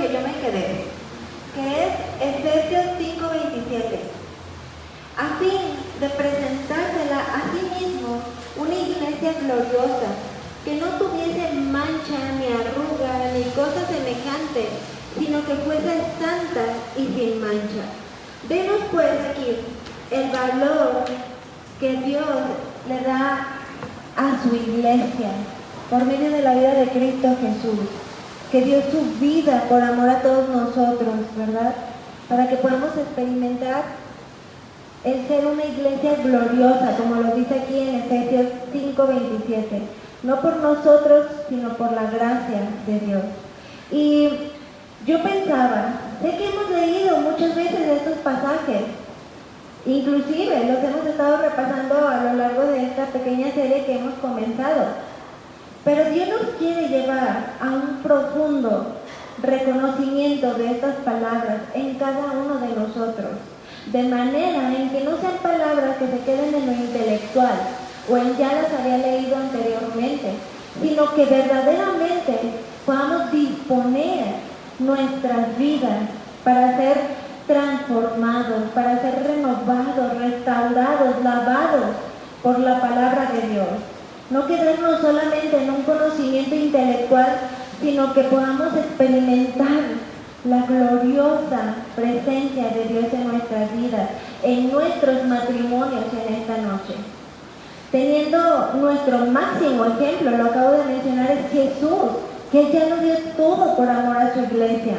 que yo me quedé, que es Efesios 5:27. A fin de presentársela a sí mismo una iglesia gloriosa, que no tuviese mancha, ni arruga, ni cosa semejante, sino que fuese santa y sin mancha. Vemos pues aquí el valor que Dios le da a su iglesia por medio de la vida de Cristo Jesús, que dio su vida por amor a todos nosotros, ¿verdad? Para que podamos experimentar el ser una iglesia gloriosa, como lo dice aquí en Efesios 5:27, no por nosotros, sino por la gracia de Dios. Y yo pensaba, sé que hemos leído muchas veces estos pasajes, inclusive los hemos estado repasando a lo largo de esta pequeña serie que hemos comenzado, pero Dios nos quiere llevar a un profundo reconocimiento de estas palabras en cada uno de nosotros, de manera en que no sean palabras que se queden en lo intelectual o en ya las había leído anteriormente, sino que verdaderamente podamos disponer nuestras vidas para ser transformados, para ser renovados, restaurados, lavados por la palabra de Dios. No quedarnos solamente en un conocimiento intelectual, sino que podamos experimentar la gloriosa presencia de Dios en nuestras vidas, en nuestros matrimonios en esta noche. Teniendo nuestro máximo ejemplo, lo acabo de mencionar, es Jesús, que Él ya lo dio todo por amor a su iglesia.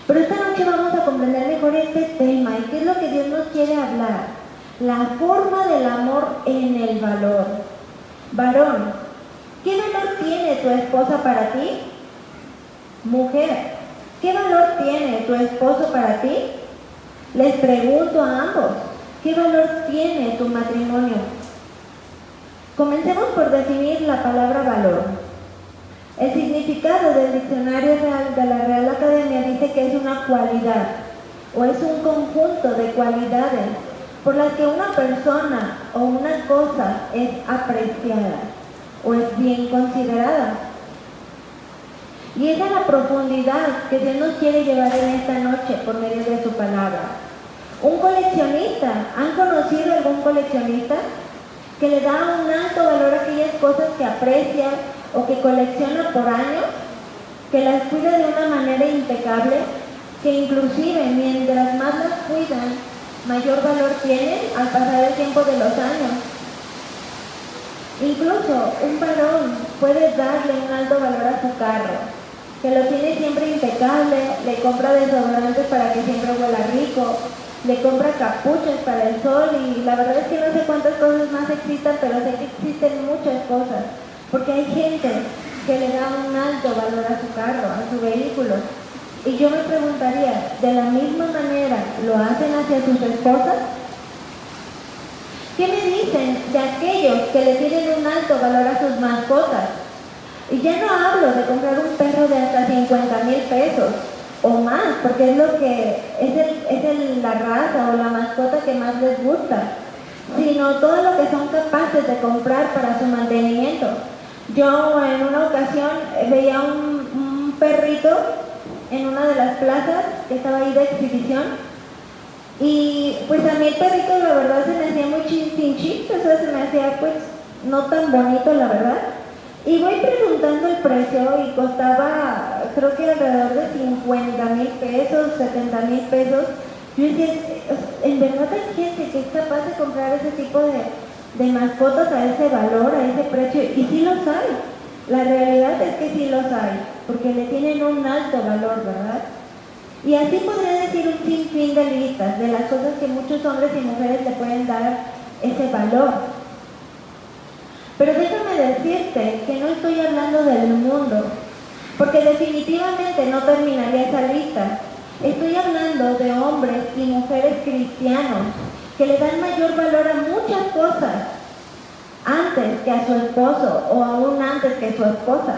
Pero esta noche vamos a comprender mejor este tema y qué es lo que Dios nos quiere hablar. La forma del amor en el valor. Varón, ¿qué valor tiene tu esposa para ti? Mujer, ¿qué valor tiene tu esposo para ti? Les pregunto a ambos, ¿qué valor tiene tu matrimonio? Comencemos por definir la palabra valor. El significado del diccionario real de la Real Academia dice que es una cualidad o es un conjunto de cualidades por las que una persona o una cosa es apreciada o es bien considerada. Y esa es la profundidad que Dios nos quiere llevar en esta noche por medio de su palabra. Un coleccionista, ¿han conocido algún coleccionista que le da un alto valor a aquellas cosas que aprecia o que colecciona por años, que las cuida de una manera impecable, que inclusive mientras más las cuidan, mayor valor tienen al pasar el tiempo de los años? Incluso un varón puede darle un alto valor a su carro, que lo tiene siempre impecable, le compra desodorantes para que siempre huela rico, le compra capuchas para el sol, y la verdad es que no sé cuántas cosas más existan, pero sé que existen muchas cosas, porque hay gente que le da un alto valor a su carro, a su vehículo. Y yo me preguntaría, ¿de la misma manera lo hacen hacia sus esposas? ¿Qué me dicen de aquellos que le tienen un alto valor a sus mascotas? Y ya no hablo de comprar un perro de hasta 50,000 pesos o más, porque es lo que es la raza o la mascota que más les gusta, sino todo lo que son capaces de comprar para su mantenimiento. Yo en una ocasión veía un perrito en una de las plazas que estaba ahí de exhibición, y pues a mí el perrito la verdad se me hacía muy chinchito, o sea, se me hacía pues no tan bonito la verdad. Y voy preguntando el precio y costaba, creo que alrededor de 50,000 pesos, 70,000 pesos. Yo decía, en verdad hay gente que es capaz de comprar ese tipo de mascotas a ese valor, a ese precio, y sí los hay. La realidad es que sí los hay, porque le tienen un alto valor, ¿verdad? Y así podría decir un sinfín de listas de las cosas que muchos hombres y mujeres le pueden dar ese valor. Pero déjame decirte que no estoy hablando del mundo, porque definitivamente no terminaría esa lista. Estoy hablando de hombres y mujeres cristianos que le dan mayor valor a muchas cosas antes que a su esposo o aún antes que su esposa.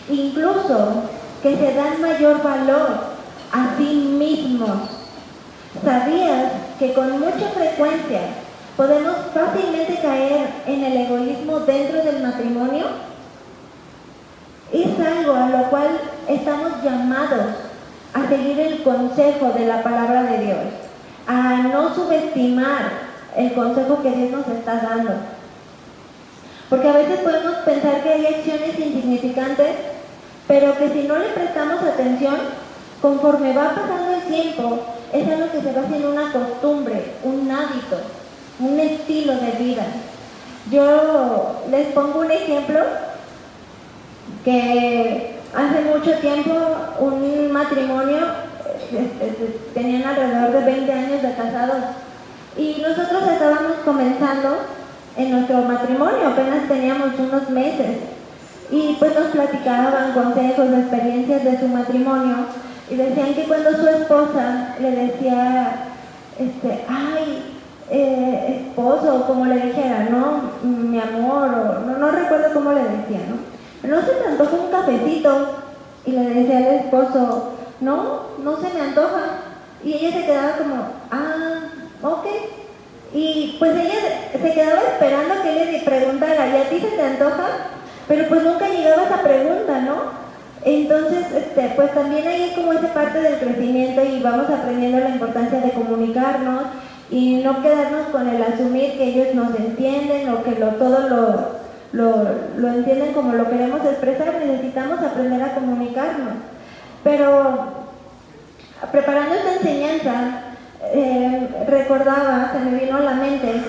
Incluso que se dan mayor valor a sí mismos. ¿Sabías que con mucha frecuencia podemos fácilmente caer en el egoísmo dentro del matrimonio? es algo a lo cual estamos llamados a seguir el consejo de la palabra de Dios, a no subestimar el consejo que Dios nos está dando. Porque a veces podemos pensar que hay acciones insignificantes, pero que si no le prestamos atención, conforme va pasando el tiempo, es algo que se va haciendo una costumbre, un hábito, un estilo de vida. Yo les pongo un ejemplo que hace mucho tiempo un matrimonio, tenían alrededor de 20 años de casados, y nosotros estábamos comenzando en nuestro matrimonio, apenas teníamos unos meses, y pues nos platicaban consejos, experiencias de su matrimonio, y decían que cuando su esposa le decía, esposo, como le dijera, no, mi amor, o no recuerdo cómo le decía, ¿no se te antoja un cafecito? Y le decía al esposo, no se me antoja, y ella se quedaba como, ok, y pues ella se quedaba esperando que él le preguntara, ¿y a ti se te antoja? Pero pues nunca llegaba esa pregunta, ¿no? Entonces, pues también ahí es como esa parte del crecimiento y vamos aprendiendo la importancia de comunicarnos y no quedarnos con el asumir que ellos nos entienden o que todo lo entienden como lo queremos expresar. Necesitamos aprender a comunicarnos. Pero preparando esta enseñanza, recordaba, se me vino a la mente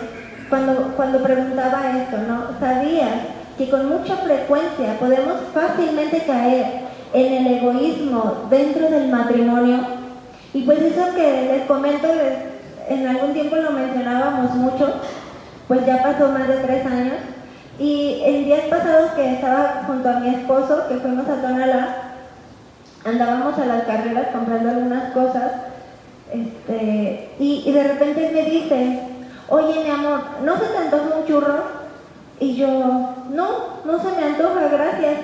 cuando preguntaba esto, ¿no? ¿Sabías que con mucha frecuencia podemos fácilmente caer en el egoísmo dentro del matrimonio? Y pues eso que les comento, en algún tiempo lo mencionábamos mucho, pues ya pasó más de 3 años, y en días pasados que estaba junto a mi esposo, que fuimos a Tonalá, andábamos a las carreras comprando algunas cosas, y de repente me dice, oye mi amor, ¿no se te antoja un churro? Y yo, no se me antoja, gracias.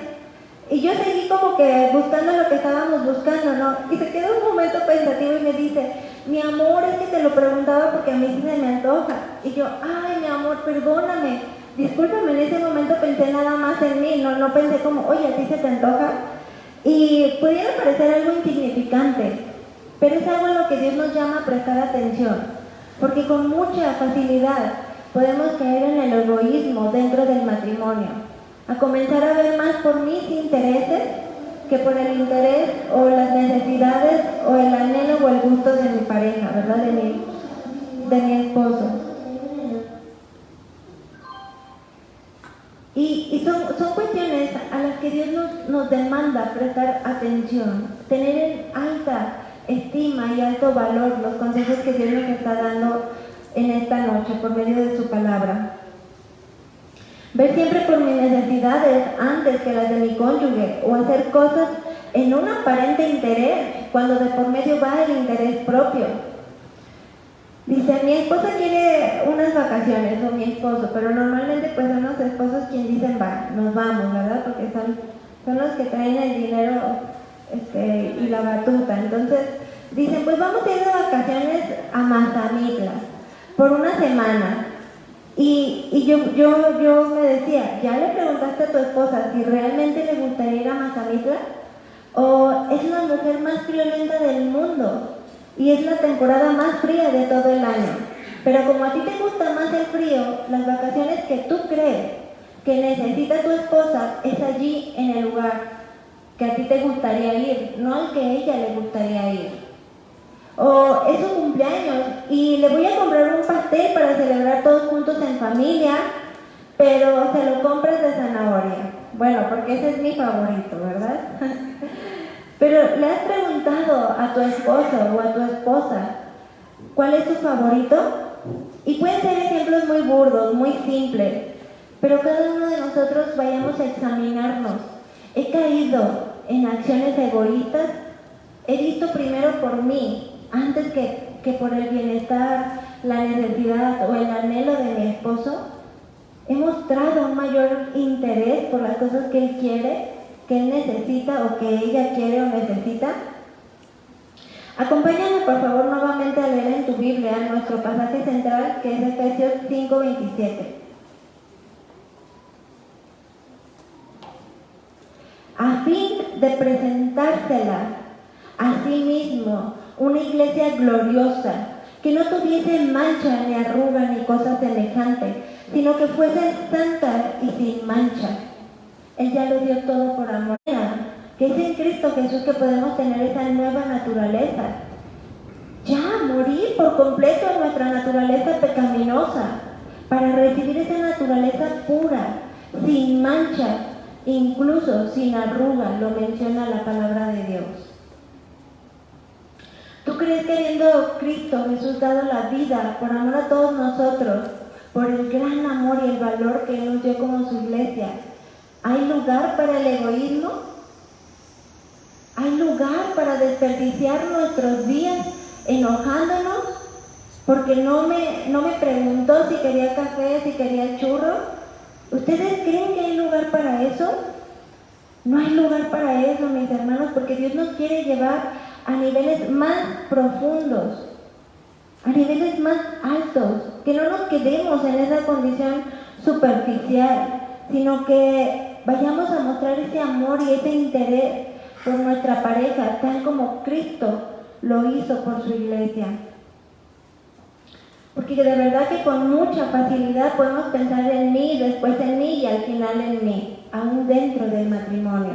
Y yo seguí como que buscando lo que estábamos buscando, ¿no? Y se quedó un momento pensativo y me dice, mi amor, es que te lo preguntaba porque a mí sí se me antoja. Y yo, ay, mi amor, perdóname, discúlpame, en ese momento pensé nada más en mí, no pensé como, oye, ¿a ti se te antoja? Y pudiera parecer algo insignificante, pero es algo a lo que Dios nos llama a prestar atención, porque con mucha facilidad podemos caer en el egoísmo dentro del matrimonio, a comenzar a ver más por mis intereses que por el interés o las necesidades o el anhelo o el gusto de mi pareja, ¿verdad? De mi esposo. Y son cuestiones a las que Dios nos demanda prestar atención, tener en alta estima y alto valor los consejos que Dios nos está dando en esta noche por medio de su palabra. Ver siempre por mis necesidades antes que las de mi cónyuge, o hacer cosas en un aparente interés cuando de por medio va el interés propio. Dice, mi esposa quiere unas vacaciones, o mi esposo, pero normalmente pues son los esposos quienes dicen, nos vamos, ¿verdad? Porque son los que traen el dinero y la batuta. Entonces dicen, pues vamos a ir de vacaciones a Mazamitla por una semana. Y yo me decía, ¿ya le preguntaste a tu esposa si realmente le gustaría ir a Mazamitla? ¿O es la mujer más friolenta del mundo y es la temporada más fría de todo el año? Pero como a ti te gusta más el frío, las vacaciones que tú crees que necesita tu esposa es allí en el lugar que a ti te gustaría ir, no al que a ella le gustaría ir. O es su cumpleaños y le voy a comprar un pastel para celebrar todos juntos en familia, pero se lo compras de zanahoria. Bueno, porque ese es mi favorito, ¿verdad? Pero ¿le has preguntado a tu esposo o a tu esposa cuál es su favorito? Y pueden ser ejemplos muy burdos, muy simples, pero cada uno de nosotros vayamos a examinarnos. ¿He caído en acciones egoístas? ¿He visto primero por mí antes que por el bienestar, la necesidad o el anhelo de mi esposo? ¿He mostrado un mayor interés por las cosas que él quiere, que él necesita o que ella quiere o necesita? Acompáñame por favor nuevamente a leer en tu Biblia nuestro pasaje central, que es Efesios 5:27. A a fin de presentársela a sí mismo una iglesia gloriosa, que no tuviese mancha ni arruga ni cosa semejante, sino que fuese santa y sin mancha. Él ya lo dio todo por amor. Que es en Cristo Jesús que podemos tener esa nueva naturaleza. Ya morir por completo a nuestra naturaleza pecaminosa, para recibir esa naturaleza pura, sin mancha, incluso sin arruga, lo menciona la palabra de Dios. ¿Tú crees que habiendo Cristo Jesús dado la vida por amor a todos nosotros, por el gran amor y el valor que Él nos dio como su iglesia, hay lugar para el egoísmo? ¿Hay lugar para desperdiciar nuestros días enojándonos porque no me preguntó si quería café, si quería churro? ¿Ustedes creen que hay lugar para eso? No hay lugar para eso, mis hermanos, porque Dios nos quiere llevar a niveles más profundos, a niveles más altos, que no nos quedemos en esa condición superficial, sino que vayamos a mostrar ese amor y ese interés por nuestra pareja, tal como Cristo lo hizo por su iglesia. Porque de verdad que con mucha facilidad podemos pensar en mí, después en mí y al final en mí, aún dentro del matrimonio.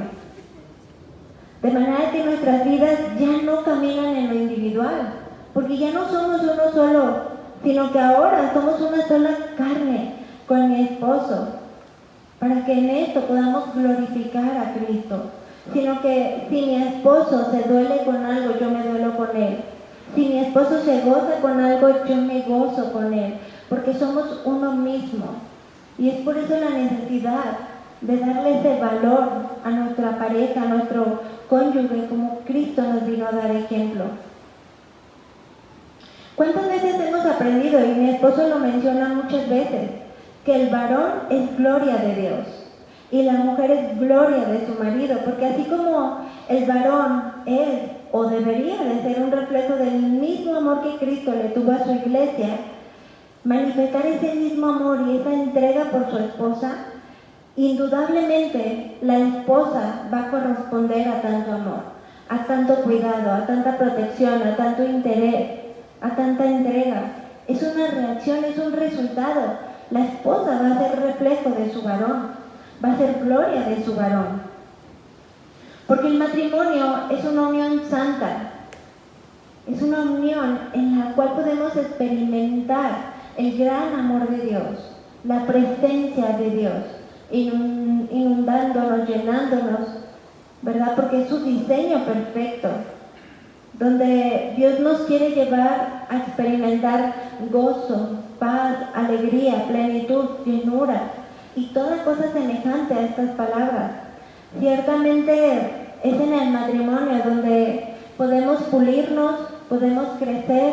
De manera que nuestras vidas ya no caminan en lo individual, porque ya no somos uno solo, sino que ahora somos una sola carne con mi esposo, para que en esto podamos glorificar a Cristo. Sino que si mi esposo se duele con algo, yo me duelo con él. Si mi esposo se goza con algo, yo me gozo con él, porque somos uno mismo. Y es por eso la necesidad de darle ese valor a nuestra pareja, a nuestro cónyuge, como Cristo nos vino a dar ejemplo. ¿Cuántas veces hemos aprendido, y mi esposo lo menciona muchas veces, que el varón es gloria de Dios y la mujer es gloria de su marido? Porque así como el varón es o debería de ser un reflejo del mismo amor que Cristo le tuvo a su iglesia, manifestar ese mismo amor y esa entrega por su esposa, indudablemente la esposa va a corresponder a tanto amor, a tanto cuidado, a tanta protección, a tanto interés, a tanta entrega. Es una reacción, es un resultado. La esposa va a ser reflejo de su varón, va a ser gloria de su varón. Porque el matrimonio es una unión santa, es una unión en la cual podemos experimentar el gran amor de Dios, la presencia de Dios, inundándonos, llenándonos, ¿verdad? Porque es su diseño perfecto, donde Dios nos quiere llevar a experimentar gozo, paz, alegría, plenitud, llenura y toda cosa semejante a estas palabras. Ciertamente es en el matrimonio donde podemos pulirnos, podemos crecer,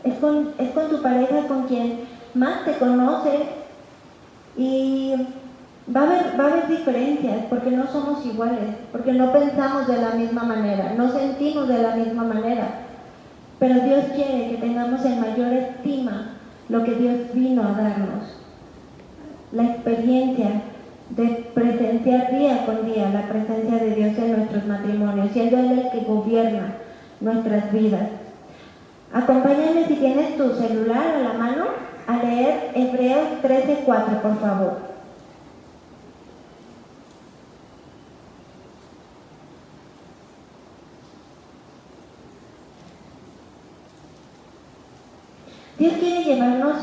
es con tu pareja con quien más te conoce, y va a haber diferencias porque no somos iguales, porque no pensamos de la misma manera, no sentimos de la misma manera, pero Dios quiere que tengamos en mayor estima lo que Dios vino a darnos, la experiencia de presenciar día con día la presencia de Dios en nuestros matrimonios, siendo Él el que gobierna nuestras vidas. Acompáñame, si tienes tu celular a la mano, a leer Hebreos 13:4, por favor. Dios quiere llevarnos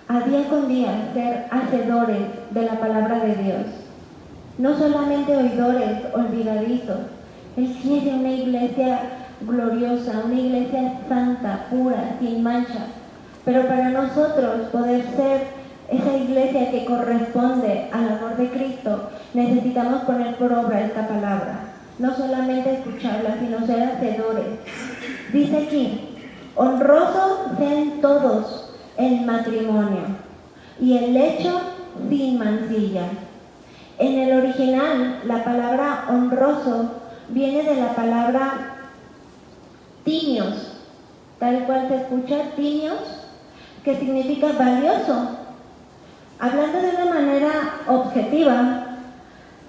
a día con día ser hacedores de la palabra de Dios, no solamente oidores olvidadizos. Él quiere una iglesia gloriosa, una iglesia santa, pura, sin mancha. Pero para nosotros poder ser esa iglesia que corresponde al amor de Cristo, necesitamos poner por obra esta palabra, no solamente escucharla, sino ser hacedores. Dice aquí: honrosos sean todos el matrimonio y el lecho sin mancilla. En el original, la palabra honroso viene de la palabra timios, tal cual se escucha, timios, que significa valioso. Hablando de una manera objetiva,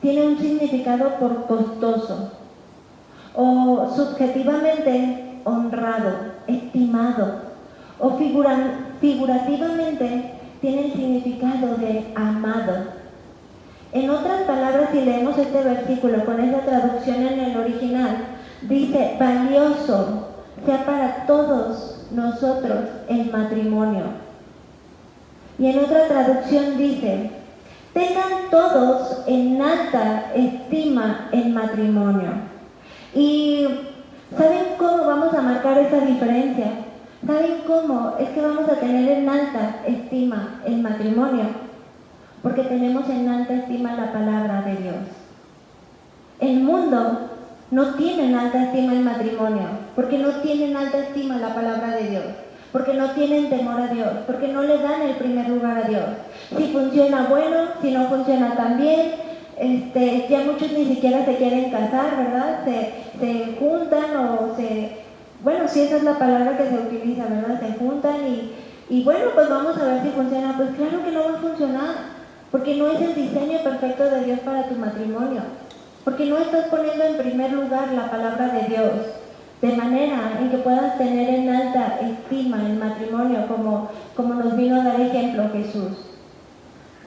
tiene un significado por costoso, o subjetivamente honrado, estimado, o figurativamente tiene el significado de amado. En otras palabras, si leemos este versículo con esa traducción en el original, dice: valioso sea para todos nosotros el matrimonio. Y en otra traducción dice: tengan todos en alta estima el matrimonio. Y ¿saben cómo vamos a marcar esa diferencia? ¿Saben cómo es que vamos a tener en alta estima el matrimonio? Porque tenemos en alta estima la palabra de Dios. El mundo no tiene en alta estima el matrimonio, porque no tiene en alta estima la palabra de Dios, porque no tienen temor a Dios, porque no le dan el primer lugar a Dios. Si funciona, bueno; si no funciona, también. Ya muchos ni siquiera se quieren casar, ¿verdad? Se juntan o bueno, si esa es la palabra que se utiliza, ¿verdad? Se juntan y bueno, pues vamos a ver si funciona. Pues claro que no va a funcionar, porque no es el diseño perfecto de Dios para tu matrimonio, porque no estás poniendo en primer lugar la palabra de Dios, de manera en que puedas tener en alta estima el matrimonio, como nos vino a dar ejemplo Jesús.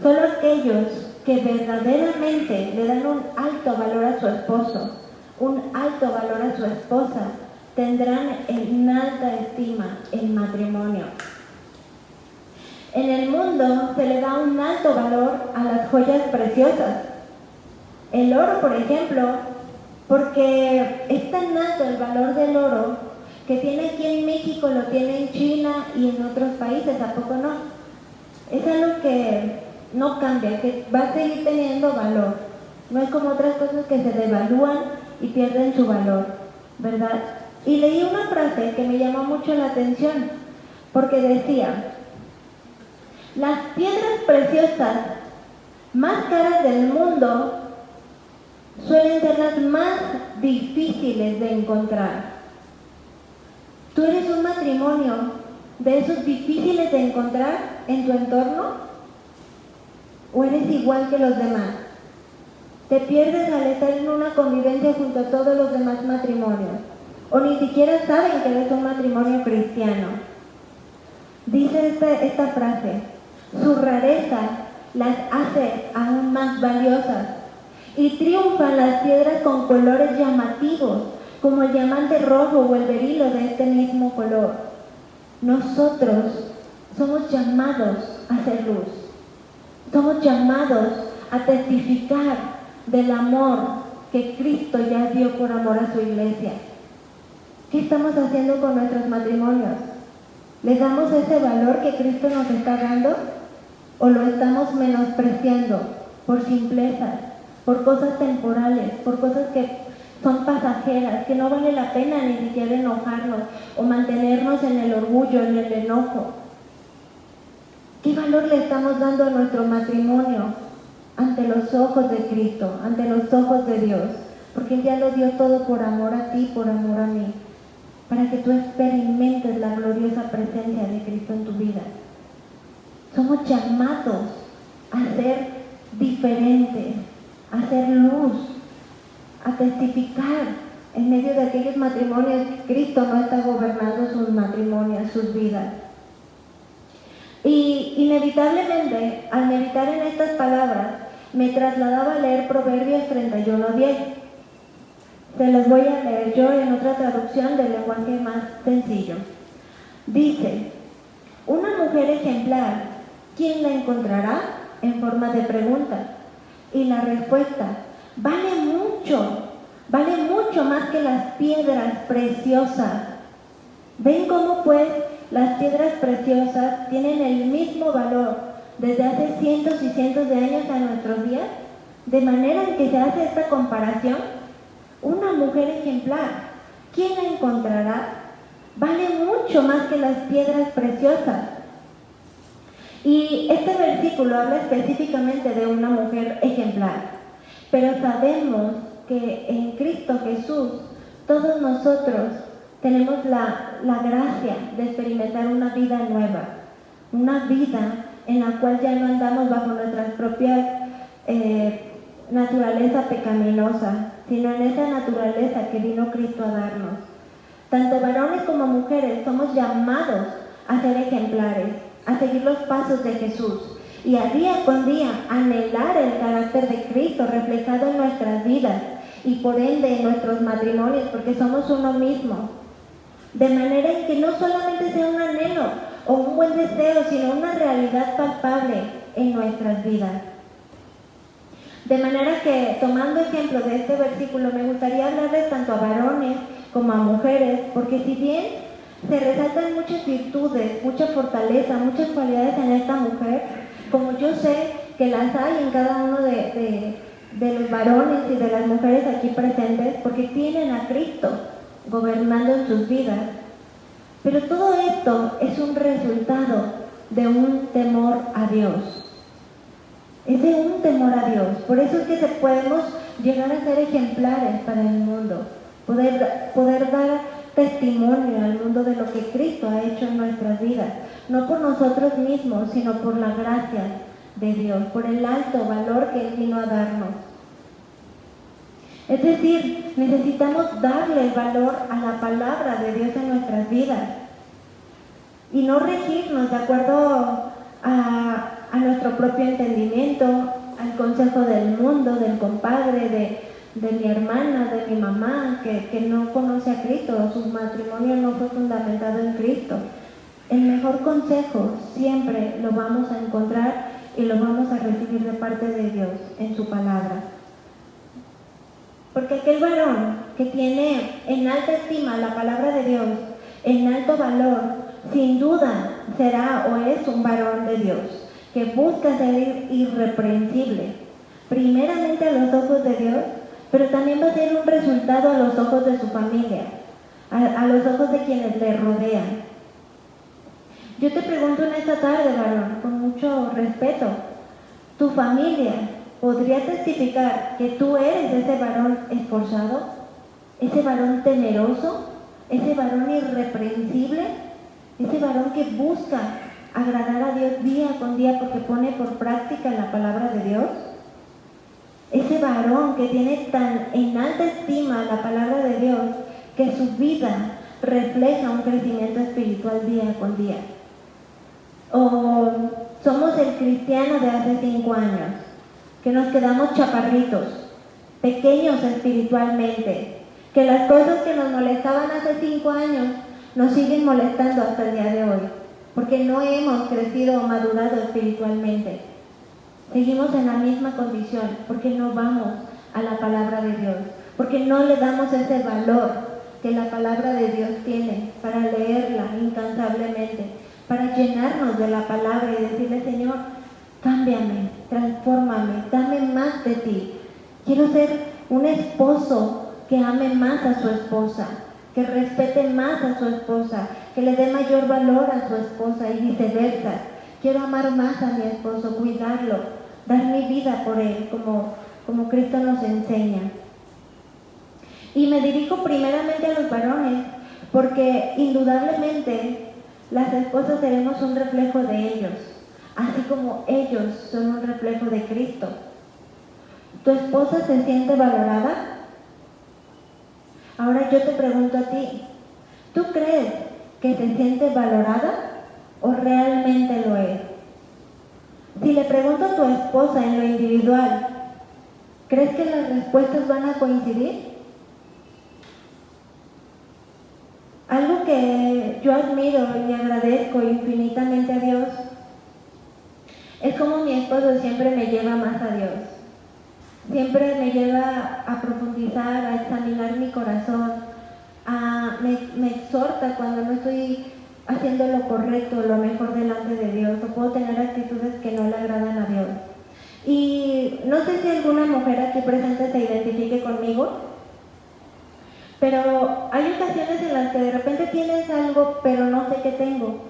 Solo aquellos que verdaderamente le dan un alto valor a su esposo, un alto valor a su esposa, tendrán en alta estima el matrimonio. En el mundo se le da un alto valor a las joyas preciosas. El oro, por ejemplo, porque es tan alto el valor del oro que tiene aquí en México, lo tiene en China y en otros países, ¿a poco no? Es algo que no cambia, que va a seguir teniendo valor. No es como otras cosas que se devalúan y pierden su valor, ¿verdad? Y leí una frase que me llamó mucho la atención, porque decía: las piedras preciosas más caras del mundo suelen ser las más difíciles de encontrar. ¿Tú eres un matrimonio de esos difíciles de encontrar en tu entorno? ¿O eres igual que los demás? ¿Te pierdes al estar en una convivencia junto a todos los demás matrimonios? ¿O ni siquiera saben que eres un matrimonio cristiano? Dice esta frase: su rareza las hace aún más valiosas, y triunfan las piedras con colores llamativos, como el diamante rojo o el berilo de este mismo color. Nosotros somos llamados a ser luz. Somos llamados a testificar del amor que Cristo ya dio por amor a su iglesia. ¿Qué estamos haciendo con nuestros matrimonios? ¿Les damos ese valor que Cristo nos está dando? ¿O lo estamos menospreciando por simplezas, por cosas temporales, por cosas que son pasajeras, que no vale la pena ni siquiera enojarnos o mantenernos en el orgullo, en el enojo? ¿Qué valor le estamos dando a nuestro matrimonio ante los ojos de Cristo, ante los ojos de Dios? Porque Él ya lo dio todo por amor a ti, por amor a mí, para que tú experimentes la gloriosa presencia de Cristo en tu vida. Somos llamados a ser diferentes, a ser luz, a testificar en medio de aquellos matrimonios que Cristo no está gobernando sus matrimonios, sus vidas. Y inevitablemente, al meditar en estas palabras, me trasladaba a leer Proverbios 31:10. Se los voy a leer yo en otra traducción del lenguaje más sencillo. Dice: una mujer ejemplar, ¿quién la encontrará? En forma de pregunta. Y la respuesta: vale mucho más que las piedras preciosas. ¿Ven cómo pues las piedras preciosas tienen el mismo valor desde hace cientos y cientos de años a nuestros días? De manera en que se hace esta comparación. Una mujer ejemplar, ¿quién la encontrará? Vale mucho más que las piedras preciosas. Y este versículo habla específicamente de una mujer ejemplar, pero sabemos que en Cristo Jesús todos nosotros tenemos la gracia de experimentar una vida nueva, una vida en la cual ya no andamos bajo nuestras propias naturaleza pecaminosa, sino en esa naturaleza que vino Cristo a darnos. Tanto varones como mujeres somos llamados a ser ejemplares, a seguir los pasos de Jesús y a día con día anhelar el carácter de Cristo reflejado en nuestras vidas y por ende en nuestros matrimonios, porque somos uno mismo. De manera en que no solamente sea un anhelo o un buen deseo, sino una realidad palpable en nuestras vidas. De manera que, tomando ejemplo de este versículo, me gustaría hablarles tanto a varones como a mujeres, porque si bien se resaltan muchas virtudes, mucha fortaleza, muchas cualidades en esta mujer, como yo sé que las hay en cada uno de los varones y de las mujeres aquí presentes, porque tienen a Cristo gobernando en sus vidas. Pero todo esto es un resultado de un temor a Dios. Es de un temor a Dios. Por eso es que podemos llegar a ser ejemplares para el mundo. Poder dar testimonio al mundo de lo que Cristo ha hecho en nuestras vidas. No por nosotros mismos, sino por la gracia de Dios, por el alto valor que Él vino a darnos. Es decir, necesitamos darle valor a la palabra de Dios en nuestras vidas y no regirnos de acuerdo a nuestro propio entendimiento, al consejo del mundo, del compadre, de mi hermana, de mi mamá, que no conoce a Cristo, su matrimonio no fue fundamentado en Cristo. El mejor consejo siempre lo vamos a encontrar y lo vamos a recibir de parte de Dios en su palabra. Porque aquel varón que tiene en alta estima la palabra de Dios, en alto valor, sin duda será o es un varón de Dios, que busca ser irreprensible, primeramente a los ojos de Dios, pero también va a ser un resultado a los ojos de su familia, a los ojos de quienes le rodean. Yo te pregunto en esta tarde, varón, con mucho respeto, ¿tu familia podría testificar que tú eres ese varón esforzado, ese varón temeroso, ese varón irreprensible, ese varón que busca agradar a Dios día con día porque pone por práctica la palabra de Dios? Ese varón que tiene tan en alta estima la palabra de Dios que su vida refleja un crecimiento espiritual día con día. O somos el cristiano de hace 5 años, que nos quedamos chaparritos, pequeños espiritualmente, que las cosas que nos molestaban hace 5 años nos siguen molestando hasta el día de hoy, porque no hemos crecido o madurado espiritualmente. Seguimos en la misma condición, porque no vamos a la palabra de Dios, porque no le damos ese valor que la palabra de Dios tiene para leerla incansablemente, para llenarnos de la palabra y decirle: Señor, cámbiame, transfórmame, dame más de ti. Quiero ser un esposo que ame más a su esposa, que respete más a su esposa, que le dé mayor valor a su esposa y viceversa. Quiero amar más a mi esposo, cuidarlo, dar mi vida por él, como Cristo nos enseña. Y me dirijo primeramente a los varones, porque indudablemente las esposas seremos un reflejo de ellos, así como ellos son un reflejo de Cristo. ¿Tu esposa se siente valorada? Ahora yo te pregunto a ti, ¿tú crees que se siente valorada o realmente lo es? Si le pregunto a tu esposa en lo individual, ¿crees que las respuestas van a coincidir? Algo que yo admiro y agradezco infinitamente a Dios es como mi esposo siempre me lleva más a Dios. Siempre me lleva a profundizar, a examinar mi corazón, me exhorta cuando no estoy haciendo lo correcto, lo mejor delante de Dios, o puedo tener actitudes que no le agradan a Dios. Y no sé si alguna mujer aquí presente se identifique conmigo, pero hay ocasiones en las que de repente tienes algo, pero no sé qué tengo.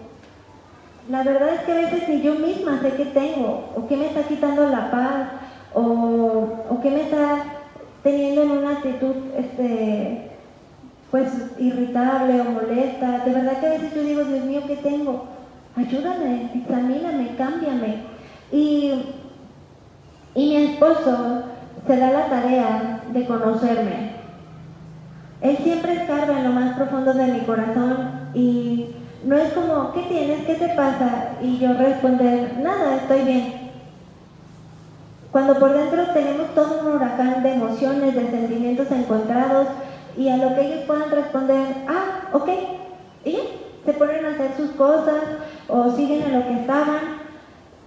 La verdad es que a veces ni yo misma sé qué tengo, o qué me está quitando la paz, o qué me está teniendo en una actitud pues irritable o molesta. De verdad que a veces yo digo: Dios mío, ¿qué tengo? Ayúdame, examíname, cámbiame. Y mi esposo se da la tarea de conocerme. Él siempre escarba en lo más profundo de mi corazón y no es como, ¿qué tienes? ¿Qué te pasa? Y yo responder, nada, estoy bien. Cuando por dentro tenemos todo un huracán de emociones, de sentimientos encontrados, y a lo que ellos puedan responder, ok, y ya, se ponen a hacer sus cosas o siguen en lo que estaban.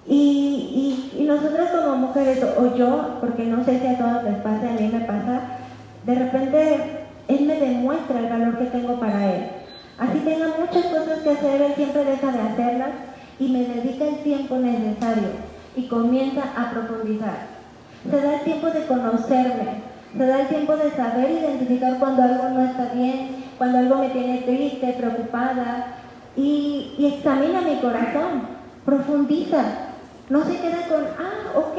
Y nosotras como mujeres, o yo, porque no sé si a todas les pasa, a mí me pasa, de repente él me demuestra el valor que tengo para él. Así tenga muchas cosas que hacer, él siempre deja de hacerlas y me dedica el tiempo necesario y comienza a profundizar. Se da el tiempo de conocerme, se da el tiempo de saber identificar cuando algo no está bien, cuando algo me tiene triste, preocupada, y examina mi corazón, profundiza, no se queda con, ok,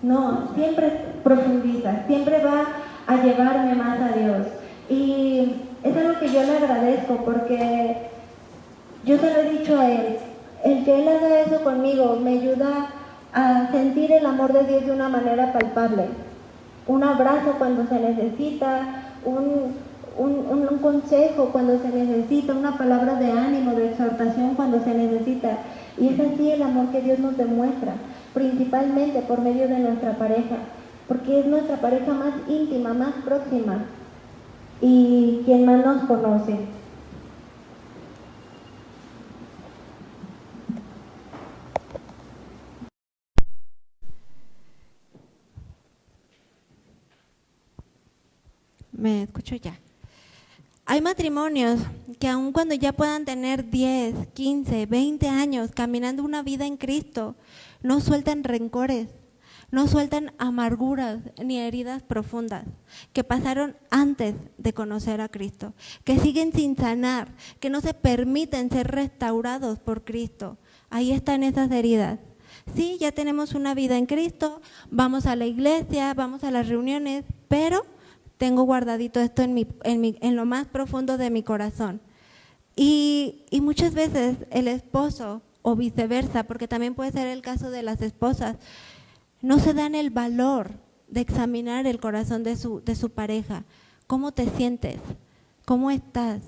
no, siempre profundiza, siempre va a llevarme más a Dios. Y es algo que yo le agradezco porque yo se lo he dicho a él, el que él haga eso conmigo me ayuda a sentir el amor de Dios de una manera palpable. Un abrazo cuando se necesita, un consejo cuando se necesita, una palabra de ánimo, de exhortación cuando se necesita. Y es así el amor que Dios nos demuestra, principalmente por medio de nuestra pareja, porque es nuestra pareja más íntima, más próxima y quien más nos conoce. Me escucho ya. Hay matrimonios que aun cuando ya puedan tener 10, 15, 20 años caminando una vida en Cristo, no sueltan rencores, no sueltan amarguras ni heridas profundas que pasaron antes de conocer a Cristo, que siguen sin sanar, que no se permiten ser restaurados por Cristo. Ahí están esas heridas. Sí, ya tenemos una vida en Cristo, vamos a la iglesia, vamos a las reuniones, pero tengo guardadito esto en lo más profundo de mi corazón. Y muchas veces el esposo, o viceversa, porque también puede ser el caso de las esposas, no se dan el valor de examinar el corazón de su pareja. ¿Cómo te sientes? ¿Cómo estás?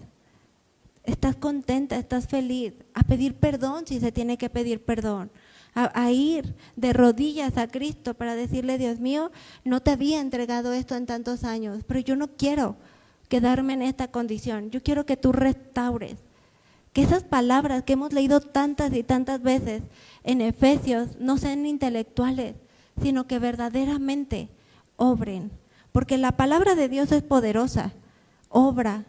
¿Estás contenta? ¿Estás feliz? A pedir perdón si se tiene que pedir perdón. A ir de rodillas a Cristo para decirle, Dios mío, no te había entregado esto en tantos años, pero yo no quiero quedarme en esta condición, yo quiero que tú restaures. Que esas palabras que hemos leído tantas y tantas veces en Efesios no sean intelectuales, sino que verdaderamente obren, porque la palabra de Dios es poderosa, obra,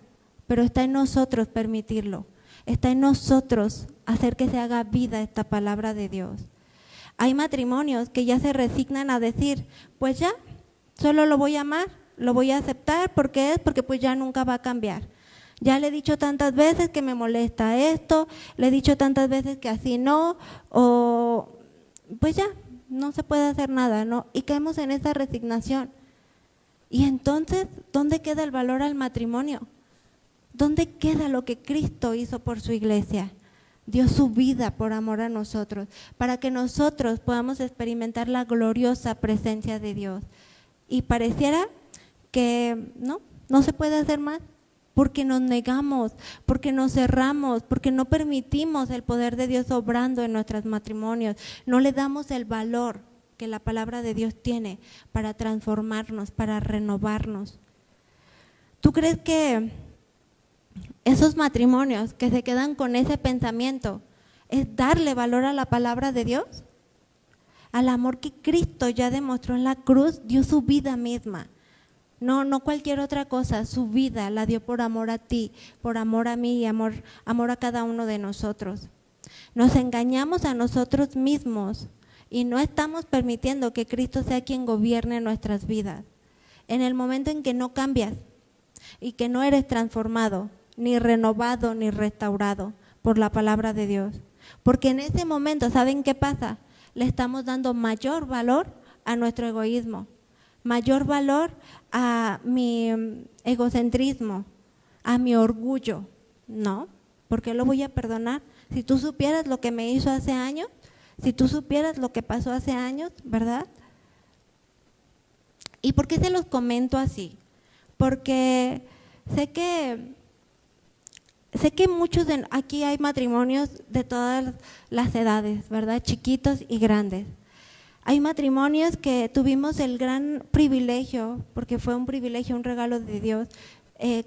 pero está en nosotros permitirlo, está en nosotros hacer que se haga vida esta palabra de Dios. Hay matrimonios que ya se resignan a decir, pues ya, solo lo voy a amar, lo voy a aceptar, porque pues ya nunca va a cambiar. Ya le he dicho tantas veces que me molesta esto, le he dicho tantas veces que así no, o pues ya, no se puede hacer nada, ¿no? Y caemos en esa resignación. Y entonces, ¿dónde queda el valor al matrimonio? ¿Dónde queda lo que Cristo hizo por su iglesia? Dio su vida por amor a nosotros, para que nosotros podamos experimentar la gloriosa presencia de Dios. Y pareciera que no se puede hacer más, porque nos negamos, porque nos cerramos, porque no permitimos el poder de Dios obrando en nuestros matrimonios, no le damos el valor que la palabra de Dios tiene para transformarnos, para renovarnos. ¿Tú crees que esos matrimonios que se quedan con ese pensamiento es darle valor a la palabra de Dios? Al amor que Cristo ya demostró en la cruz, dio su vida misma. No cualquier otra cosa, su vida la dio por amor a ti, por amor a mí y amor a cada uno de nosotros. Nos engañamos a nosotros mismos y no estamos permitiendo que Cristo sea quien gobierne nuestras vidas. En el momento en que no cambias y que no eres transformado, ni renovado, ni restaurado por la palabra de Dios. Porque en ese momento, ¿saben qué pasa? Le estamos dando mayor valor a nuestro egoísmo, mayor valor a mi egocentrismo, a mi orgullo. No, ¿por qué lo voy a perdonar? Si tú supieras lo que me hizo hace años, si tú supieras lo que pasó hace años, ¿verdad? ¿Y por qué se los comento así? Porque sé que muchos aquí hay matrimonios de todas las edades, ¿verdad? Chiquitos y grandes. Hay matrimonios que tuvimos el gran privilegio, porque fue un privilegio, un regalo de Dios,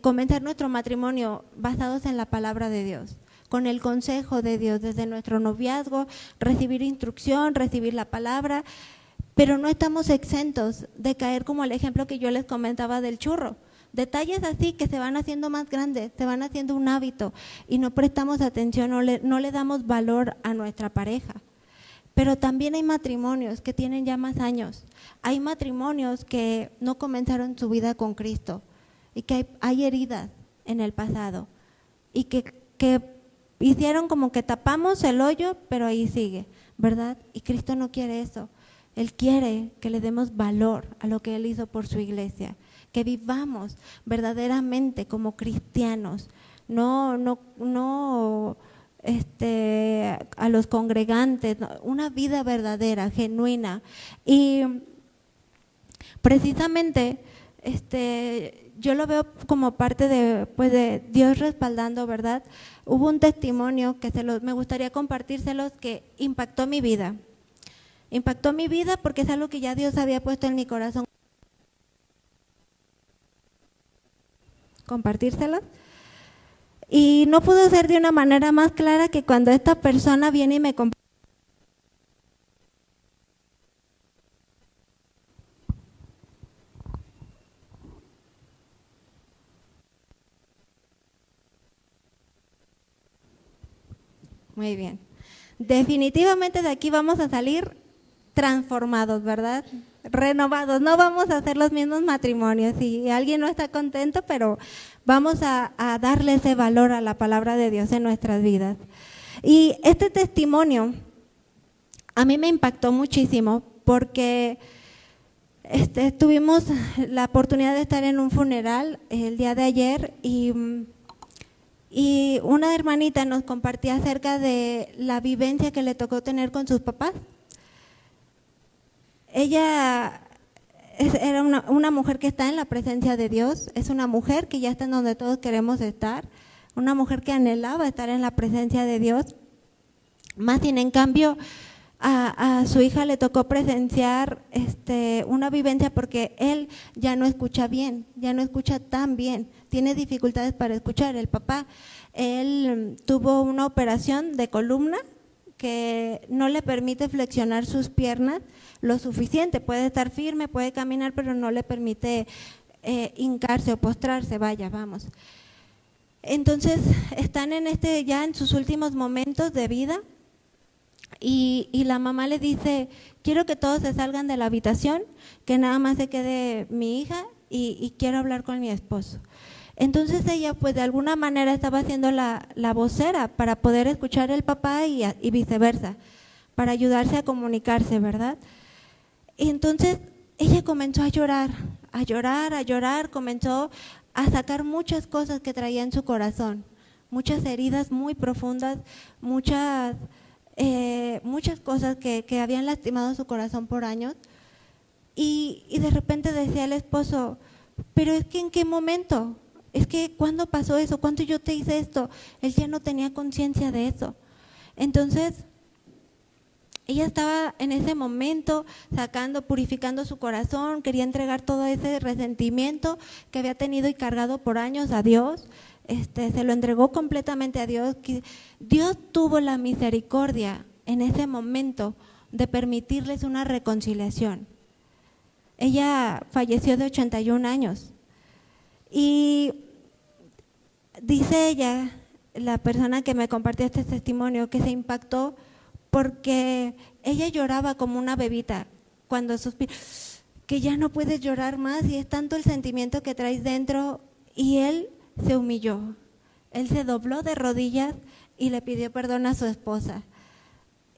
comenzar nuestro matrimonio basados en la palabra de Dios, con el consejo de Dios desde nuestro noviazgo, recibir instrucción, recibir la palabra, pero no estamos exentos de caer como el ejemplo que yo les comentaba del churro. Detalles así que se van haciendo más grandes, se van haciendo un hábito y no prestamos atención, no le damos valor a nuestra pareja. Pero también hay matrimonios que tienen ya más años, hay matrimonios que no comenzaron su vida con Cristo y que hay heridas en el pasado y que hicieron como que tapamos el hoyo, pero ahí sigue, ¿verdad? Y Cristo no quiere eso, Él quiere que le demos valor a lo que Él hizo por su iglesia, que vivamos verdaderamente como cristianos, no a los congregantes, una vida verdadera, genuina. Y precisamente yo lo veo como parte de Dios respaldando, ¿verdad? Hubo un testimonio que me gustaría compartírselos que impactó mi vida. Impactó mi vida porque es algo que ya Dios había puesto en mi corazón. Compartírselos. Y no pudo ser de una manera más clara que cuando esta persona viene y me comparte. Muy bien. Definitivamente de aquí vamos a salir transformados, ¿verdad? Renovados, no vamos a hacer los mismos matrimonios y alguien no está contento, pero vamos a darle ese valor a la palabra de Dios en nuestras vidas. Y este testimonio a mí me impactó muchísimo porque tuvimos la oportunidad de estar en un funeral el día de ayer y una hermanita nos compartía acerca de la vivencia que le tocó tener con sus papás. Ella era una mujer que está en la presencia de Dios, es una mujer que ya está en donde todos queremos estar, una mujer que anhelaba estar en la presencia de Dios, más sin en cambio a su hija le tocó presenciar una vivencia porque él ya no escucha bien, ya no escucha tan bien, tiene dificultades para escuchar. El papá, él tuvo una operación de columna que no le permite flexionar sus piernas lo suficiente, puede estar firme, puede caminar, pero no le permite hincarse o postrarse, vamos. Entonces están ya en sus últimos momentos de vida y la mamá le dice, quiero que todos se salgan de la habitación, que nada más se quede mi hija y quiero hablar con mi esposo. Entonces ella pues de alguna manera estaba haciendo la vocera para poder escuchar al papá y viceversa, para ayudarse a comunicarse, ¿verdad? Y entonces ella comenzó a llorar, comenzó a sacar muchas cosas que traía en su corazón, muchas heridas muy profundas, muchas cosas que habían lastimado su corazón por años. Y de repente decía el esposo, pero es que ¿en qué momento? Es que ¿cuándo pasó eso? ¿Cuándo yo te hice esto? Él ya no tenía conciencia de eso. Entonces ella estaba en ese momento purificando su corazón, quería entregar todo ese resentimiento que había tenido y cargado por años a Dios, se lo entregó completamente a Dios. Dios tuvo la misericordia en ese momento de permitirles una reconciliación. Ella falleció de 81 años y dice ella, la persona que me compartió este testimonio, que se impactó porque ella lloraba como una bebita cuando suspira, que ya no puedes llorar más y es tanto el sentimiento que traes dentro. Y él se humilló, él se dobló de rodillas y le pidió perdón a su esposa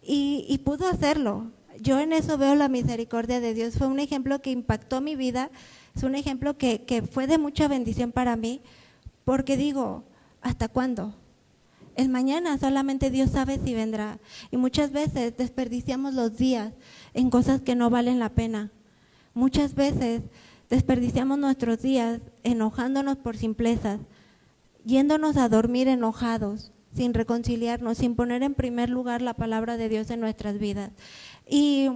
y pudo hacerlo. Yo en eso veo la misericordia de Dios, fue un ejemplo que impactó mi vida, es un ejemplo que fue de mucha bendición para mí, porque digo, ¿hasta cuándo? El mañana solamente Dios sabe si vendrá y muchas veces desperdiciamos los días en cosas que no valen la pena. Muchas veces desperdiciamos nuestros días enojándonos por simplezas, yéndonos a dormir enojados, sin reconciliarnos, sin poner en primer lugar la palabra de Dios en nuestras vidas. Y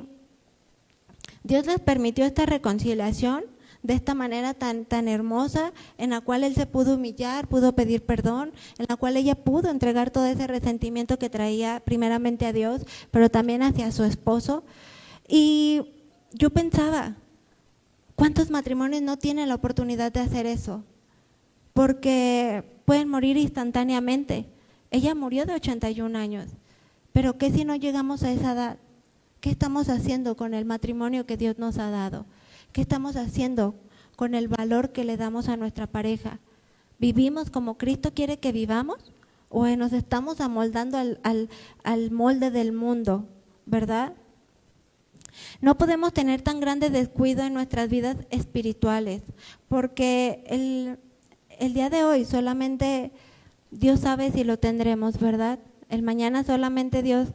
Dios les permitió esta reconciliación de esta manera tan hermosa, en la cual él se pudo humillar, pudo pedir perdón, en la cual ella pudo entregar todo ese resentimiento que traía primeramente a Dios, pero también hacia su esposo. Y yo pensaba, ¿cuántos matrimonios no tienen la oportunidad de hacer eso? Porque pueden morir instantáneamente. Ella murió de 81 años, pero ¿qué si no llegamos a esa edad? ¿Qué estamos haciendo con el matrimonio que Dios nos ha dado? ¿Qué estamos haciendo con el valor que le damos a nuestra pareja? ¿Vivimos como Cristo quiere que vivamos? ¿O nos estamos amoldando al molde del mundo, verdad? No podemos tener tan grande descuido en nuestras vidas espirituales, porque el día de hoy solamente Dios sabe si lo tendremos, ¿verdad? El mañana solamente Dios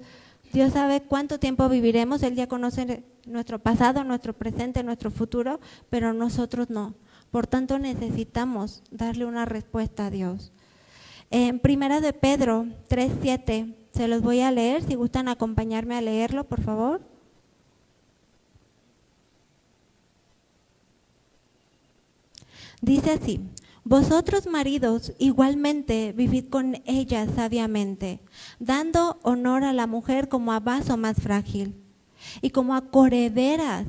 sabe cuánto tiempo viviremos. Él ya conoce nuestro pasado, nuestro presente, nuestro futuro, pero nosotros no. Por tanto, necesitamos darle una respuesta a Dios. En Primera de Pedro 3:7, se los voy a leer, si gustan acompañarme a leerlo, por favor. Dice así: vosotros maridos igualmente vivid con ella sabiamente, dando honor a la mujer como a vaso más frágil y como a coherederas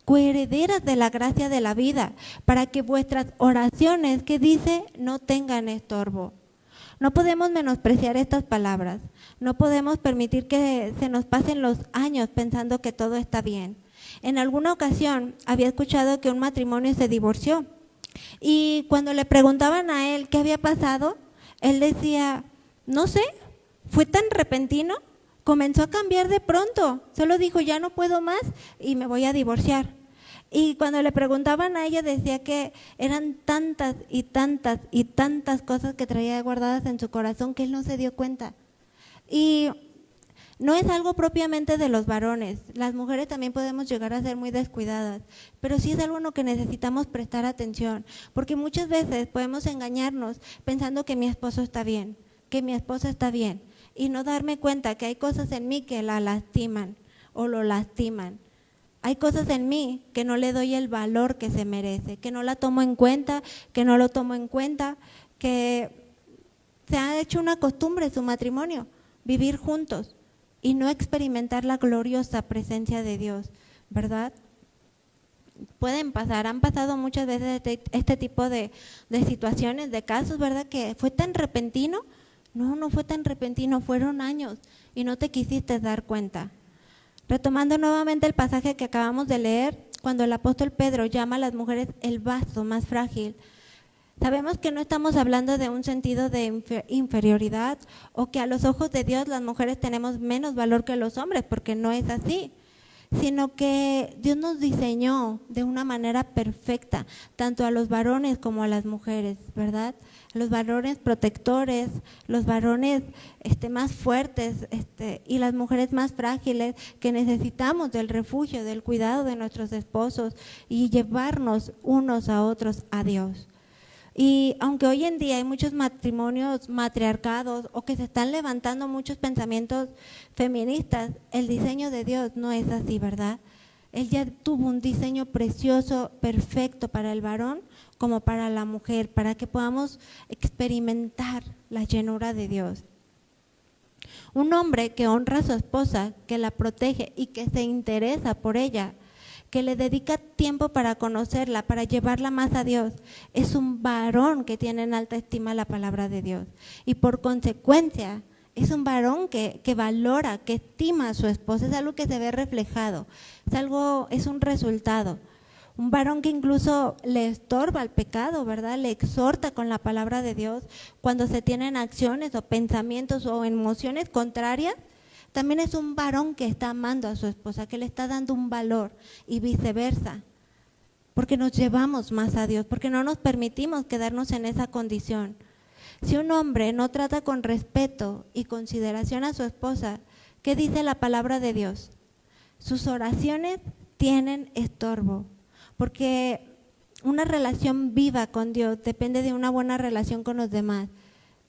de la gracia de la vida, para que vuestras oraciones, que dice, no tengan estorbo. No podemos menospreciar estas palabras, no podemos permitir que se nos pasen los años pensando que todo está bien. En alguna ocasión había escuchado que un matrimonio se divorció. Y cuando le preguntaban a él qué había pasado, él decía, no sé, fue tan repentino, comenzó a cambiar de pronto, solo dijo, ya no puedo más y me voy a divorciar. Y cuando le preguntaban a ella, decía que eran tantas y tantas y tantas cosas que traía guardadas en su corazón que él no se dio cuenta. Y no es algo propiamente de los varones, las mujeres también podemos llegar a ser muy descuidadas, pero sí es algo en lo que necesitamos prestar atención, porque muchas veces podemos engañarnos pensando que mi esposo está bien, que mi esposa está bien, y no darme cuenta que hay cosas en mí que la lastiman o lo lastiman. Hay cosas en mí que no le doy el valor que se merece, que no la tomo en cuenta, que no lo tomo en cuenta, que se ha hecho una costumbre su matrimonio, vivir juntos y no experimentar la gloriosa presencia de Dios, ¿verdad? Pueden pasar, han pasado muchas veces este tipo de situaciones, de casos, ¿verdad? Que fue tan repentino. No fue tan repentino, fueron años y no te quisiste dar cuenta. Retomando nuevamente el pasaje que acabamos de leer, cuando el apóstol Pedro llama a las mujeres el vaso más frágil, sabemos que no estamos hablando de un sentido de inferioridad o que a los ojos de Dios las mujeres tenemos menos valor que los hombres, porque no es así, sino que Dios nos diseñó de una manera perfecta, tanto a los varones como a las mujeres, ¿verdad? Los varones protectores, los varones más fuertes y las mujeres más frágiles, que necesitamos del refugio, del cuidado de nuestros esposos y llevarnos unos a otros a Dios. Y aunque hoy en día hay muchos matrimonios matriarcados o que se están levantando muchos pensamientos feministas, el diseño de Dios no es así, ¿verdad? Él ya tuvo un diseño precioso, perfecto para el varón como para la mujer, para que podamos experimentar la llenura de Dios. Un hombre que honra a su esposa, que la protege y que se interesa por ella, que le dedica tiempo para conocerla, para llevarla más a Dios, es un varón que tiene en alta estima la palabra de Dios. Y por consecuencia, es un varón que valora, que estima a su esposa, es algo que se ve reflejado, es un resultado. Un varón que incluso le estorba al pecado, ¿verdad? Le exhorta con la palabra de Dios cuando se tienen acciones o pensamientos o emociones contrarias. También es un varón que está amando a su esposa, que le está dando un valor y viceversa, porque nos llevamos más a Dios, porque no nos permitimos quedarnos en esa condición. Si un hombre no trata con respeto y consideración a su esposa, ¿qué dice la palabra de Dios? Sus oraciones tienen estorbo, porque una relación viva con Dios depende de una buena relación con los demás.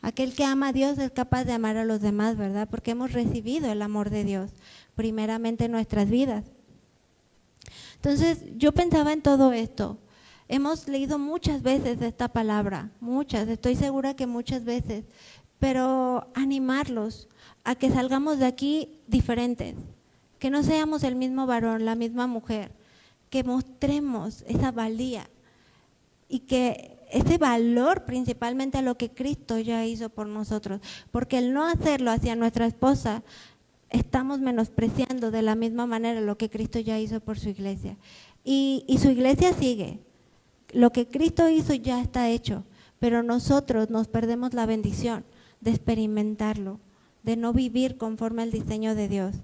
Aquel que ama a Dios es capaz de amar a los demás, ¿verdad? Porque hemos recibido el amor de Dios primeramente en nuestras vidas. Entonces, yo pensaba en todo esto. Hemos leído muchas veces esta palabra, muchas, estoy segura que muchas veces, pero animarlos a que salgamos de aquí diferentes, que no seamos el mismo varón, la misma mujer, que mostremos esa valía y que ese valor principalmente a lo que Cristo ya hizo por nosotros, porque el no hacerlo hacia nuestra esposa, estamos menospreciando de la misma manera lo que Cristo ya hizo por su iglesia. Y su iglesia sigue. Lo que Cristo hizo ya está hecho, pero nosotros nos perdemos la bendición de experimentarlo, de no vivir conforme al diseño de Dios.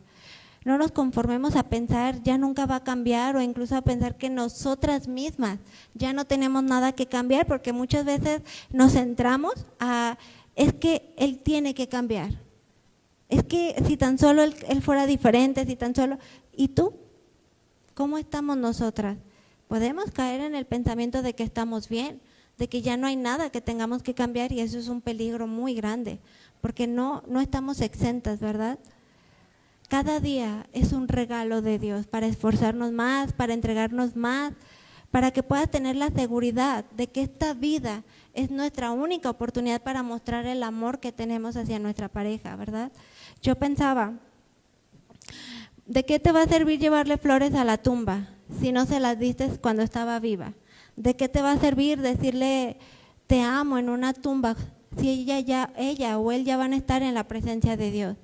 No nos conformemos a pensar ya nunca va a cambiar o incluso a pensar que nosotras mismas ya no tenemos nada que cambiar, porque muchas veces nos centramos a, es que Él tiene que cambiar. Es que si tan solo él fuera diferente, si tan solo… ¿Y tú? ¿Cómo estamos nosotras? Podemos caer en el pensamiento de que estamos bien, de que ya no hay nada que tengamos que cambiar, y eso es un peligro muy grande, porque no estamos exentas, ¿verdad? Cada día es un regalo de Dios para esforzarnos más, para entregarnos más, para que puedas tener la seguridad de que esta vida es nuestra única oportunidad para mostrar el amor que tenemos hacia nuestra pareja, ¿verdad? Yo pensaba, ¿de qué te va a servir llevarle flores a la tumba si no se las diste cuando estaba viva? ¿De qué te va a servir decirle te amo en una tumba si ella o él ya van a estar en la presencia de Dios?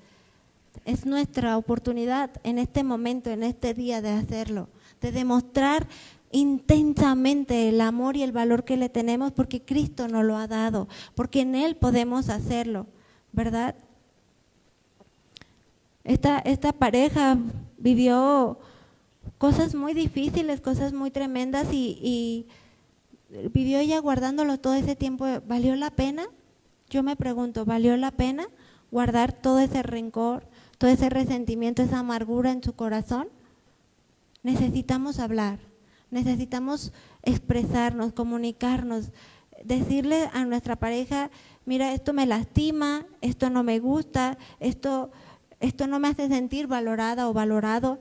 Es nuestra oportunidad en este momento, en este día, de hacerlo, de demostrar intensamente el amor y el valor que le tenemos, porque Cristo nos lo ha dado, porque en Él podemos hacerlo, ¿verdad? Esta pareja vivió cosas muy difíciles, cosas muy tremendas, y vivió ella guardándolo todo ese tiempo. ¿Valió la pena? Yo me pregunto, ¿valió la pena guardar todo ese rencor, todo ese resentimiento, esa amargura en su corazón? Necesitamos hablar, necesitamos expresarnos, comunicarnos, decirle a nuestra pareja, mira, esto me lastima, esto no me gusta, esto no me hace sentir valorada o valorado.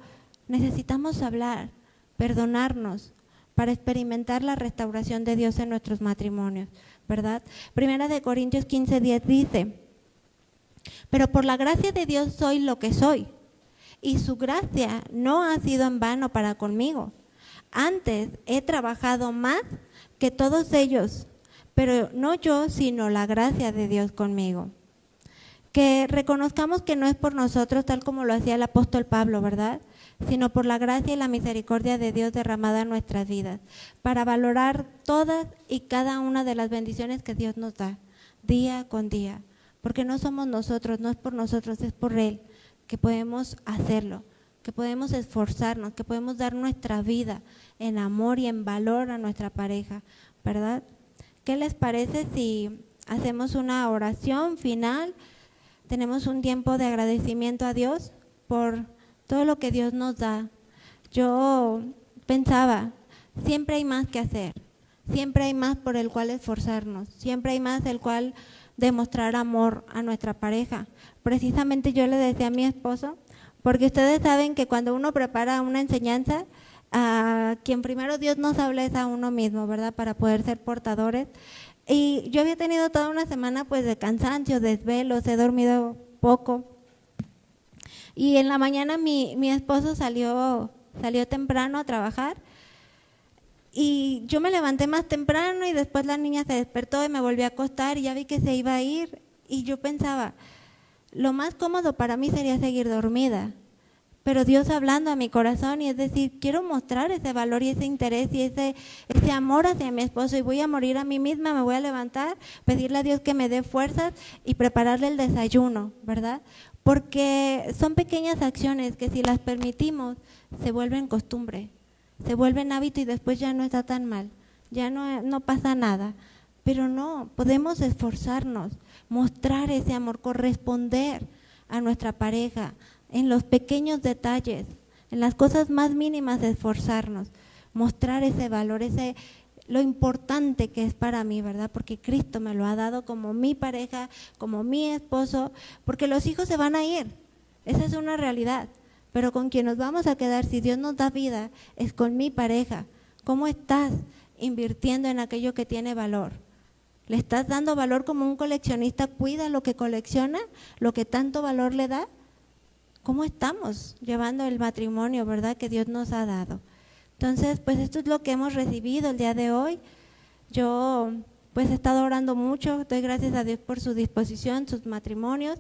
Necesitamos hablar, perdonarnos para experimentar la restauración de Dios en nuestros matrimonios, ¿verdad? Primera de Corintios 15:10 dice, pero por la gracia de Dios soy lo que soy, y su gracia no ha sido en vano para conmigo. Antes he trabajado más que todos ellos, pero no yo, sino la gracia de Dios conmigo. Que reconozcamos que no es por nosotros, tal como lo hacía el apóstol Pablo, ¿verdad?, sino por la gracia y la misericordia de Dios derramada en nuestras vidas, para valorar todas y cada una de las bendiciones que Dios nos da, día con día, porque no somos nosotros, no es por nosotros, es por Él que podemos hacerlo, que podemos esforzarnos, que podemos dar nuestra vida en amor y en valor a nuestra pareja, ¿verdad? ¿Qué les parece si hacemos una oración final? Tenemos un tiempo de agradecimiento a Dios por todo lo que Dios nos da. Yo pensaba, siempre hay más que hacer, siempre hay más por el cual esforzarnos, siempre hay más del cual demostrar amor a nuestra pareja. Precisamente yo le decía a mi esposo, porque ustedes saben que cuando uno prepara una enseñanza, a quien primero Dios nos habla es a uno mismo, ¿verdad?, para poder ser portadores. Y yo había tenido toda una semana pues de cansancio, desvelos, he dormido poco. Y en la mañana mi esposo salió temprano a trabajar, y yo me levanté más temprano y después la niña se despertó y me volví a acostar y ya vi que se iba a ir, y yo pensaba, lo más cómodo para mí sería seguir dormida, pero Dios hablando a mi corazón, y es decir, quiero mostrar ese valor y ese interés y ese amor hacia mi esposo, y voy a morir a mí misma, me voy a levantar, pedirle a Dios que me dé fuerzas y prepararle el desayuno, ¿verdad? Porque son pequeñas acciones que si las permitimos se vuelven costumbre, se vuelven hábito, y después ya no está tan mal, ya no pasa nada. Pero no, podemos esforzarnos, mostrar ese amor, corresponder a nuestra pareja en los pequeños detalles, en las cosas más mínimas, esforzarnos, mostrar ese valor, lo importante que es para mí, ¿verdad? Porque Cristo me lo ha dado como mi pareja, como mi esposo, porque los hijos se van a ir, esa es una realidad, pero con quien nos vamos a quedar, si Dios nos da vida, es con mi pareja. ¿Cómo estás invirtiendo en aquello que tiene valor? ¿Le estás dando valor como un coleccionista cuida lo que colecciona, lo que tanto valor le da? ¿Cómo estamos llevando el matrimonio, verdad, que Dios nos ha dado? Entonces, pues esto es lo que hemos recibido el día de hoy. Yo pues he estado orando mucho, doy gracias a Dios por su disposición, sus matrimonios,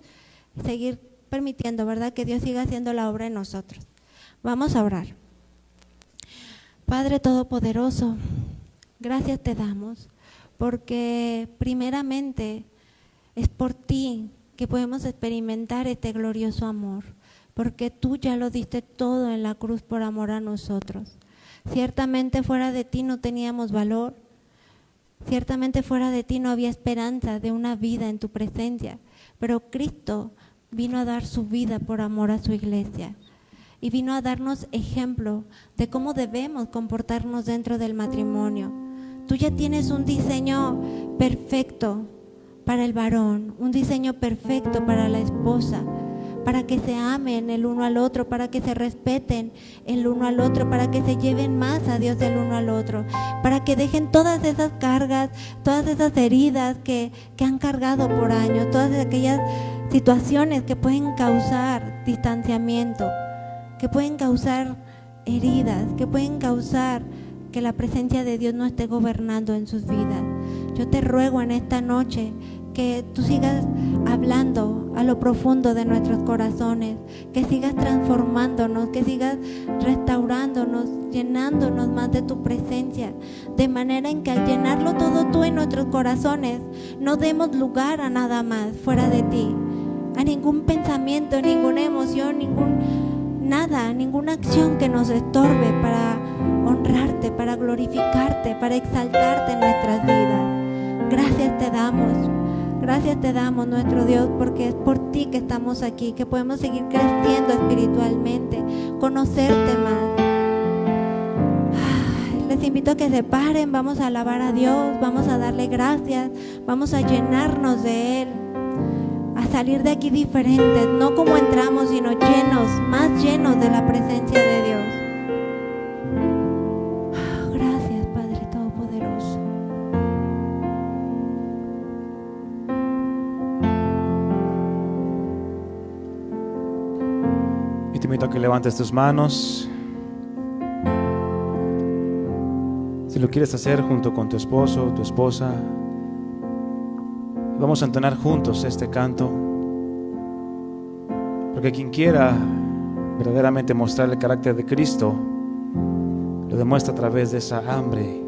seguir permitiendo, verdad, que Dios siga haciendo la obra en nosotros. Vamos a orar. Padre Todopoderoso, gracias te damos, porque primeramente es por ti que podemos experimentar este glorioso amor, porque tú ya lo diste todo en la cruz por amor a nosotros. Ciertamente fuera de ti no teníamos valor, ciertamente fuera de ti no había esperanza de una vida en tu presencia, pero Cristo vino a dar su vida por amor a su iglesia y vino a darnos ejemplo de cómo debemos comportarnos dentro del matrimonio. Tú ya tienes un diseño perfecto para el varón, un diseño perfecto para la esposa, para que se amen el uno al otro, para que se respeten el uno al otro, para que se lleven más a Dios del uno al otro, para que dejen todas esas cargas, todas esas heridas que han cargado por años, todas aquellas situaciones que pueden causar distanciamiento, que pueden causar heridas, que pueden causar que la presencia de Dios no esté gobernando en sus vidas. Yo te ruego en esta noche que tú sigas hablando a lo profundo de nuestros corazones, que sigas transformándonos, que sigas restaurándonos, llenándonos más de tu presencia, de manera en que al llenarlo todo tú en nuestros corazones, no demos lugar a nada más fuera de ti, a ningún pensamiento, ninguna emoción, ninguna acción que nos estorbe para honrarte, para glorificarte, para exaltarte en nuestras vidas. Gracias te damos, nuestro Dios, porque es por ti que estamos aquí, que podemos seguir creciendo espiritualmente, conocerte más. Les invito a que se paren, vamos a alabar a Dios, vamos a darle gracias, vamos a llenarnos de Él, a salir de aquí diferentes, no como entramos, sino llenos, más llenos de la presencia de Dios. Gracias, Padre Todopoderoso. Y te invito a que levantes tus manos. Si lo quieres hacer junto con tu esposo o tu esposa, vamos a entonar juntos este canto, porque quien quiera verdaderamente mostrar el carácter de Cristo, lo demuestra a través de esa hambre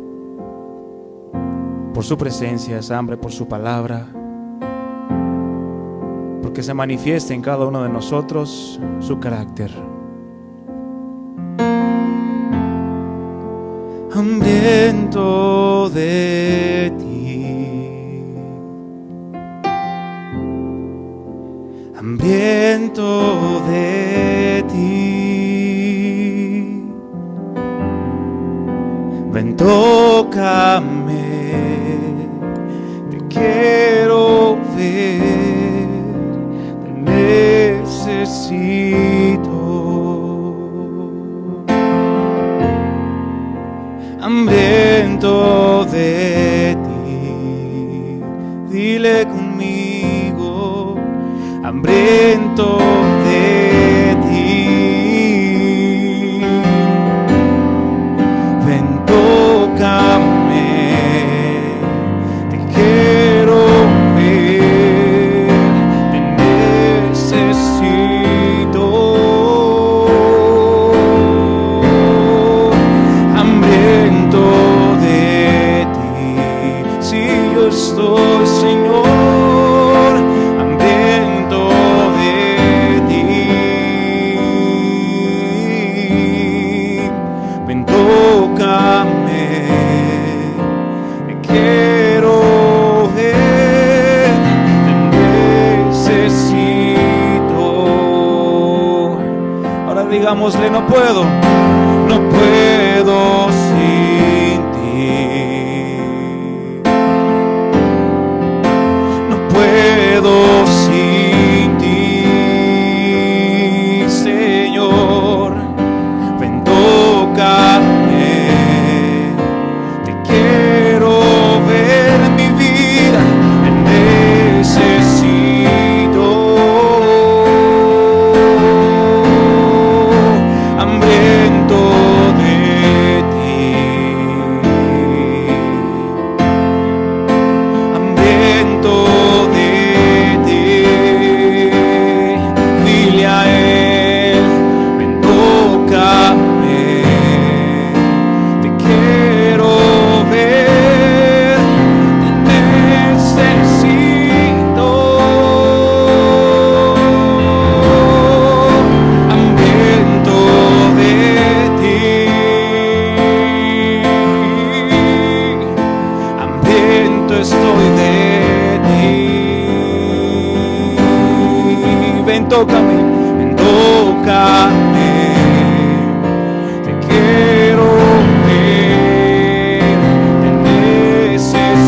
por su presencia, esa hambre por su palabra, porque se manifieste en cada uno de nosotros su carácter. Hambriento de ti, hambriento de ti, ven, tócame, te quiero ver, te necesito. Hambriento de ti, dile conmigo, hambriento de ti, ven, tócame, te quiero ver, te necesito. Estoy, Señor, hambriento de ti. Ven, tócame, te quiero ver, te necesito. Ahora digámosle, no puedo sin ti. puedo sin ti, Señor. Ven, tócame, te quiero ver en mi vida, necesito, hambriento de ti, hambriento de ti. Dile a él, ven, tócame, te quiero ver, te necesito, hambriento de ti, hambriento estoy de ti. Ven, tócame, ven, tócame, te quiero ver, te necesito,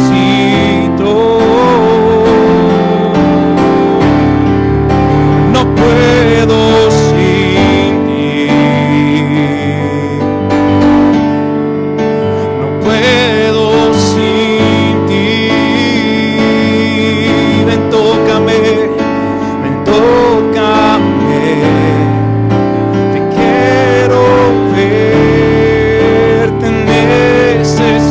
no puedo sin ti, no puedo sin ti. Ven, tócame, ven, tócame, te quiero ver, te necesito,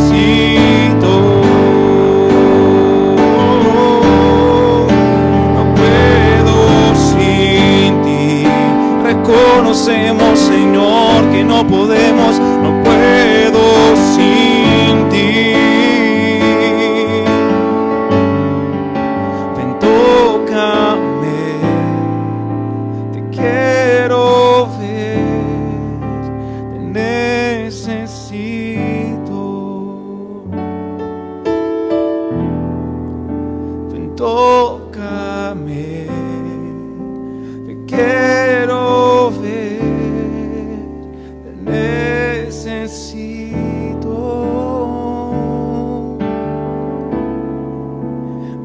no puedo sin ti. Reconocemos, Señor, que no podemos, no puedo sin ti. Ven, tócame, te quiero ver, te necesito. Ven, tócame, te quiero ver, te necesito.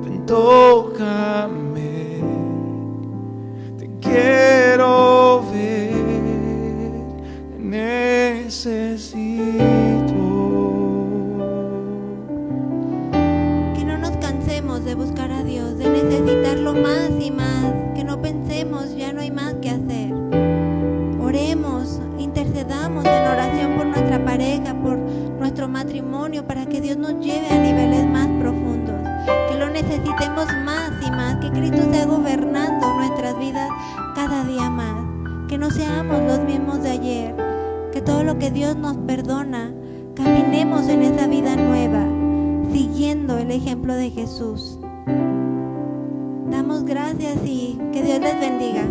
Ven, tócame, te quiero ver, te necesito. Que no nos cansemos de buscar a Dios, de necesitarlo más y más, que no pensemos ya no hay más que hacer. Oremos, intercedamos en oración por nuestra pareja, por nuestro matrimonio, para que Dios nos lleve a niveles más profundos, que lo necesitemos más y más, que Cristo esté gobernando nuestras vidas cada día más, que no seamos los mismos de ayer, que todo lo que Dios nos perdona, caminemos en esa vida nueva, siguiendo el ejemplo de Jesús. Damos gracias y que Dios les bendiga.